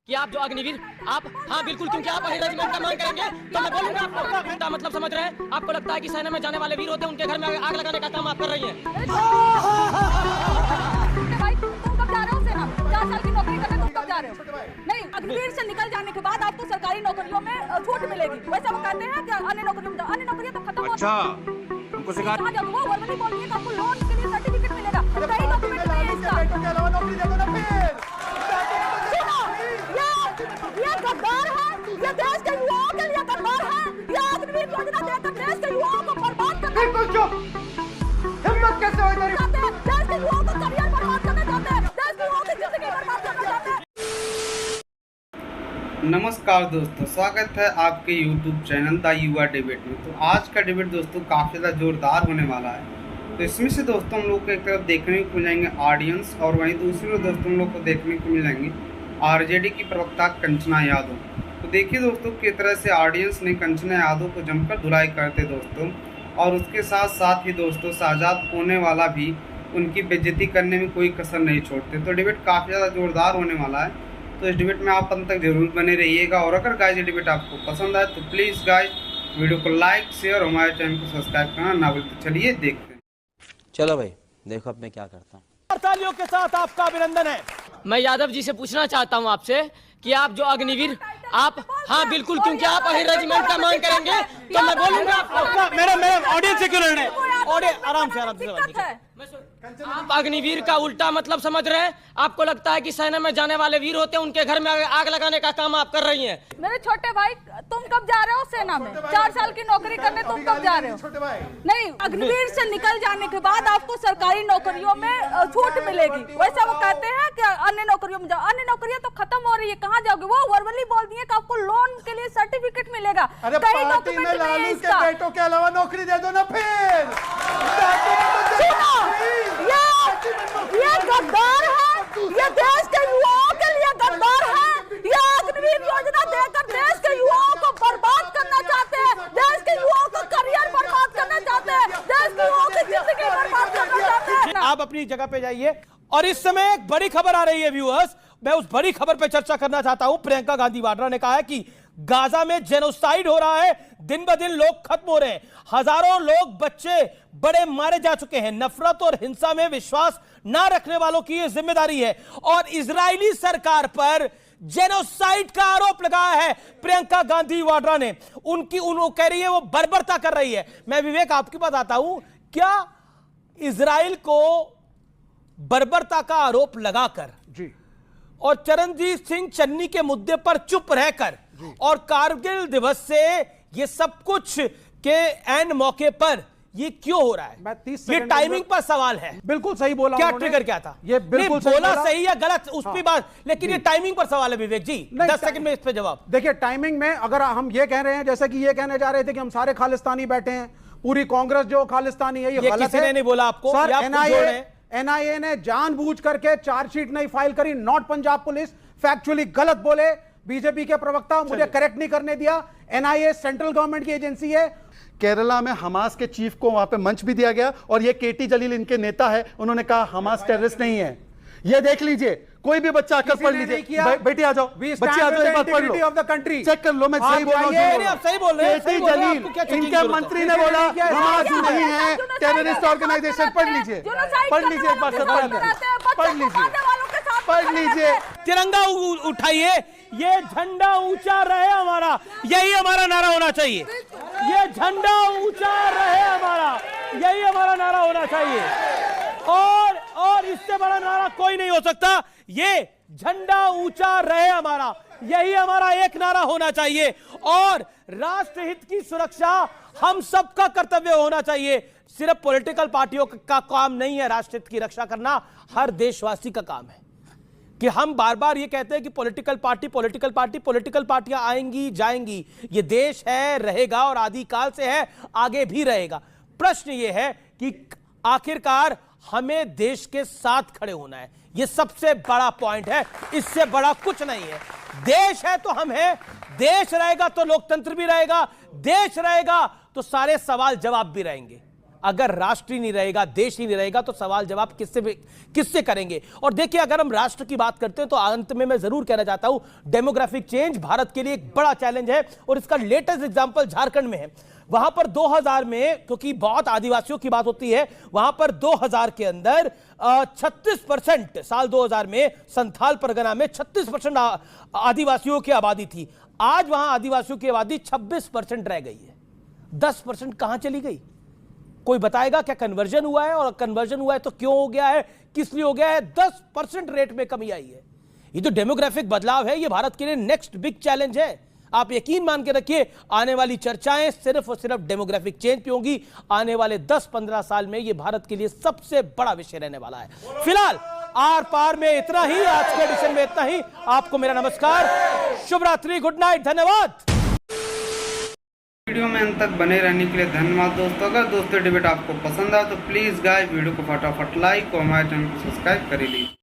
कि आप जो अग्निवीर आप हाँ बिल्कुल, क्योंकि आप अही रेजिमेंट का मांग करेंगे तो मैं बोलूंगा आपको क्या मतलब समझ रहे हैं। आपको लगता है कि सेना में जाने वाले वीर होते हैं, उनके घर में आग लगाने का काम आप कर रही हैं। भाई तुम कब जा रहे हो सेना? 4 साल की नौकरी करने तुम कब जा रहे हो? नहीं, अग्निवीर से निकल जाने के बाद आपको सरकारी नौकरियों में छूट मिलेगी। वैसे वो कहते हैं कि अन्य नौकरियों में अन्य नौकरियां तो खत्म हो अच्छा, हमको सिखा वो वर्बली बोल रही है कि आपको लोन के लिए सर्टिफिकेट मिलेगा। सही डॉक्यूमेंट नहीं है इसका। ये गद्दार है, ये देश के युवाओं के लिए गद्दार है। ये अग्निवीर योजना देकर देश के युवाओं को बर्बाद करना बिल्कुल चुप। हिम्मत कैसे हुई तेरी? चाहते हैं, देश के युवाओं का करियर बर्बाद करना चाहते हैं, देश के युवाओं की जिंदगी बर्बाद करना चाहते हैं। नमस्कार दोस्तों, स्वागत है आपके YouTube चैनल द युवा डिबेट में। तो आज का डिबेट दोस्तों काफ़ी ज़्यादा जोरदार होने वाला है। तो इसमें से दोस्तों हम लोग को एक तरफ देखने को मिलेंगे ऑडियंस, और वहीं दूसरी ओर दोस्तों हम लोग को देखने को मिलेंगी आरजेडी की प्रवक्ता कंचना यादव। तो देखिए दोस्तों किस तरह से ऑडियंस ने कंचना यादव को जमकर धुलाई करते दोस्तों, और उसके साथ साथ ही दोस्तों शाहजाद होने वाला भी उनकी बेइज्जती करने में कोई कसर नहीं छोड़ते। तो डिबेट काफ़ी ज़्यादा जोरदार होने वाला है। तो इस डिबेट में आप अंत तक जरूर बने रहिएगा, और अगर गाइस ये डिबेट आपको पसंद आए तो प्लीज़ गाइस वीडियो को लाइक शेयर और हमारे चैनल को सब्सक्राइब करना ना भूलें। तो चलिए देखते हैं। चलो भाई देखो अब मैं क्या करता हूँ। तालियों के साथ आपका अभिनंदन है। मैं यादव जी से पूछना चाहता हूं आपसे कि आप जो अग्निवीर आप हाँ बिल्कुल, क्योंकि आप अही रेजिमेंट का मांग करेंगे तो मैं बोलूंगा आपको। मैडम ऑडियंस से क्यों लड़ रहे हैं? ऑडियंस आराम से आप अग्निवीर का उल्टा मतलब समझ रहे हैं। आपको लगता है कि सेना में जाने वाले वीर होते हैं, उनके घर में आग लगाने का काम आप कर रही हैं। मेरे छोटे भाई तुम कब जा रहे हो सेना में? 4 साल की नौकरी करने तुम कब जा रहे हो? नहीं, अग्निवीर से निकल जाने के बाद आपको सरकारी नौकरियों में छूट मिलेगी। वैसे वो कहते हैं कि अन्य नौकरियों में जाओ, अन्य नौकरियां तो खत्म हो रही है, कहाँ जाओगे? वो वर्बली बोल दिए कि आपको लोन के लिए सर्टिफिकेट मिलेगा। अरे पार्टी में लालू के बेटों के अलावा नौकरी दे दो ना फिर। ये गद्दार है, ये देश के युवाओं के लिए गद्दार है। ये अग्निवीर योजना देकर देश के युवाओं को बर्बाद करना चाहते हैं, देश के युवाओं का करियर बर्बाद करना चाहते हैं, देश के युवाओं की जिंदगी बर्बाद करना चाहते हैं। आप अपनी जगह पे जाइए। और इस समय एक बड़ी खबर आ रही है व्यूअर्स, मैं उस बड़ी खबर पे चर्चा करना चाहता हूं। प्रियंका गांधी वाड्रा ने कहा है कि गाजा में जेनोसाइड हो रहा है, दिन ब दिन लोग खत्म हो रहे हैं, हजारों लोग बच्चे बड़े मारे जा चुके हैं। नफरत और हिंसा में विश्वास ना रखने वालों की यह जिम्मेदारी है, और इजरायली सरकार पर जेनोसाइड का आरोप लगाया है प्रियंका गांधी वाड्रा ने। उनको कह रही है वो बर्बरता कर रही है। मैं विवेक आपके पास आता हूं, क्या इजराइल को बर्बरता का आरोप लगाकर जी और चरणजीत सिंह चन्नी के मुद्दे पर चुप रहकर और कारगिल दिवस से ये सब कुछ के एंड मौके पर ये क्यों हो रहा है? ये टाइमिंग पर सवाल है। बिल्कुल सही बोला। क्या ट्रिगर क्या था? ये बिल्कुल बोला सही या गलत उस पे बात, लेकिन ये टाइमिंग पर सवाल है विवेक जी। 10 सेकंड में इस पे जवाब। देखिए टाइमिंग में अगर हम ये कह रहे हैं, जैसे कि ये कहने जा रहे थे कि हम सारे खालिस्तानी बैठे हैं, पूरी कांग्रेस जो खालिस्तानी है, ये गलत है। किसी ने नहीं बोला आपको। सर एनआईए ने जानबूझ करके चार्जशीट नहीं फाइल करी, नॉट पंजाब पुलिस। फैक्चुअली गलत बोले बीजेपी के प्रवक्ता, मुझे करेक्ट नहीं करने दिया। एनआईए सेंट्रल गवर्नमेंट की एजेंसी है। केरला में हमास के चीफ को वहां पे मंच भी दिया गया, और ये केटी जलील इनके नेता है, उन्होंने कहा हमास टेररिस्ट नहीं है। ये देख लीजिए, कोई भी बच्चा आकर पढ़ लीजिए। बेटी आ जाओ, बच्चे आ जाओ, एक बार पढ़ लो, चेक कर लो। मैं सही बोल रहा हूँ? आप सही बोल रहे हैं। केटी जलील इनके मंत्री ने बोला हमास नहीं है, टेररिस्ट ऑर्गेनाइजेशन। पढ़ लीजिए, पढ़ लीजिए, एक बार पढ़ लीजिए। तिरंगा उठाइए, ये झंडा ऊंचा रहे हमारा, यही हमारा नारा होना चाहिए। ये झंडा ऊंचा रहे हमारा, यही हमारा नारा होना चाहिए, और इससे बड़ा नारा कोई नहीं हो सकता। ये झंडा ऊंचा रहे हमारा, यही हमारा एक नारा होना चाहिए, और राष्ट्रहित की सुरक्षा हम सबका कर्तव्य होना चाहिए। सिर्फ पॉलिटिकल पार्टियों का काम नहीं है राष्ट्रहित की रक्षा करना, हर देशवासी का काम है। कि हम बार बार ये कहते हैं कि पॉलिटिकल पार्टियां आएंगी जाएंगी, ये देश है, रहेगा, और आदिकाल से है, आगे भी रहेगा। प्रश्न ये है कि आखिरकार हमें देश के साथ खड़े होना है, ये सबसे बड़ा पॉइंट है, इससे बड़ा कुछ नहीं है। देश है तो हम हैं, देश रहेगा तो लोकतंत्र भी रहेगा, देश रहेगा तो सारे सवाल जवाब भी रहेंगे। अगर राष्ट्र ही नहीं रहेगा, देश ही नहीं रहेगा, तो सवाल जवाब किससे करेंगे? और देखिए, अगर हम राष्ट्र की बात करते हैं तो अंत में मैं जरूर कहना चाहता हूं, डेमोग्राफिक चेंज भारत के लिए एक बड़ा चैलेंज है और इसका लेटेस्ट एग्जांपल झारखंड में है। वहां पर 2000 में, क्योंकि बहुत आदिवासियों की बात होती है, वहां पर 2000 के अंदर 36% साल 2000 में संथाल परगना में 36% आदिवासियों की आबादी थी। आज वहां आदिवासियों की आबादी 26% रह गई है। 10% कहां चली गई? कोई बताएगा क्या कन्वर्जन हुआ है? और कन्वर्जन हुआ है तो क्यों हो गया है, किस लिए हो गया है? 10% रेट में कमी आई है। ये जो डेमोग्राफिक बदलाव है, ये भारत के लिए नेक्स्ट बिग चैलेंज है। आप यकीन मान के रखिए, आने वाली चर्चाएं सिर्फ और सिर्फ डेमोग्राफिक चेंज पे होंगी। आने वाले 10-15 साल में ये भारत के लिए सबसे बड़ा विषय रहने वाला है। फिलहाल आर पार में इतना ही, आज के एडिशन में इतना ही। आपको मेरा नमस्कार, शुभ रात्रि, गुड नाइट, धन्यवाद। वीडियो में अंत तक बने रहने के लिए धन्यवाद दोस्तों। अगर दोस्तों डिबेट आपको पसंद आए तो प्लीज गाइस वीडियो को फटाफट लाइक और हमारे चैनल को सब्सक्राइब कर लीजिए।